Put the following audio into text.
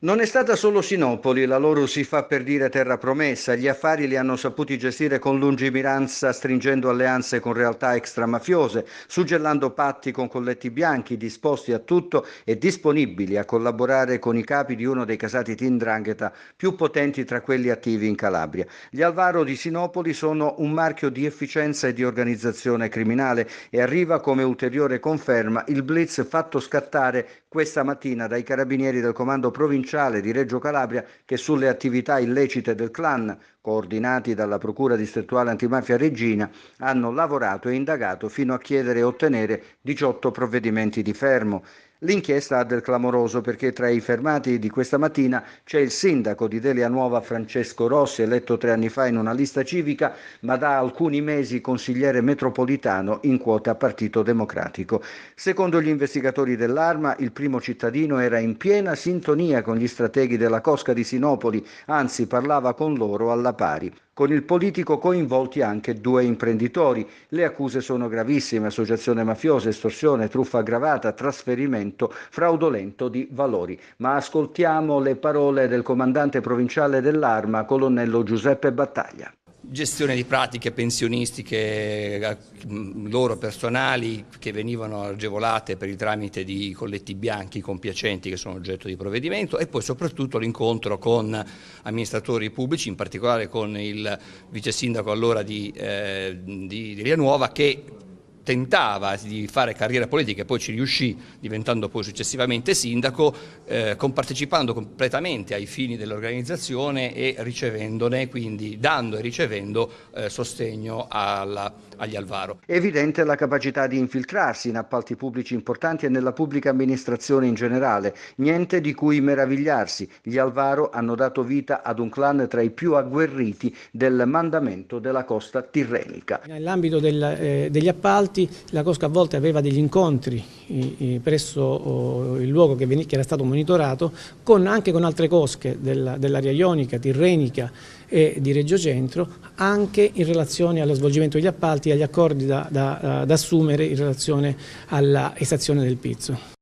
Non è stata solo Sinopoli, la loro si fa per dire terra promessa. Gli affari li hanno saputi gestire con lungimiranza, stringendo alleanze con realtà extramafiose, suggellando patti con colletti bianchi, disposti a tutto e disponibili a collaborare con i capi di uno dei casati team 'ndrangheta più potenti tra quelli attivi in Calabria. Gli Alvaro di Sinopoli sono un marchio di efficienza e di organizzazione criminale e arriva come ulteriore conferma il blitz fatto scattare questa mattina dai carabinieri del comando provinciale di Reggio Calabria che sulle attività illecite del clan, coordinati dalla Procura distrettuale antimafia Regina, hanno lavorato e indagato fino a chiedere e ottenere 18 provvedimenti di fermo. L'inchiesta ha del clamoroso perché tra i fermati di questa mattina c'è il sindaco di Delia Nuova Francesco Rossi, eletto 3 anni fa in una lista civica, ma da alcuni mesi consigliere metropolitano in quota Partito Democratico. Secondo gli investigatori dell'Arma, il primo cittadino era in piena sintonia con gli strateghi della cosca di Sinopoli, anzi parlava con loro alla pari. Con il politico coinvolti anche 2 imprenditori. Le accuse sono gravissime: associazione mafiosa, estorsione, truffa aggravata, trasferimento fraudolento di valori. Ma ascoltiamo le parole del comandante provinciale dell'Arma, colonnello Giuseppe Battaglia. Gestione di pratiche pensionistiche loro personali che venivano agevolate per il tramite di colletti bianchi compiacenti che sono oggetto di provvedimento, e poi soprattutto l'incontro con amministratori pubblici, in particolare con il vice sindaco allora di Rianuova, che tentava di fare carriera politica e poi ci riuscì, diventando poi successivamente sindaco, compartecipando completamente ai fini dell'organizzazione e ricevendone, quindi dando e ricevendo sostegno agli Alvaro. È evidente la capacità di infiltrarsi in appalti pubblici importanti e nella pubblica amministrazione in generale, niente di cui meravigliarsi. Gli Alvaro hanno dato vita ad un clan tra i più agguerriti del mandamento della costa tirrenica. Nell'ambito degli appalti la Cosca a volte aveva degli incontri presso il luogo che era stato monitorato anche con altre cosche dell'area ionica, tirrenica e di Reggio Centro, anche in relazione allo svolgimento degli appalti e agli accordi da assumere in relazione alla esazione del pizzo.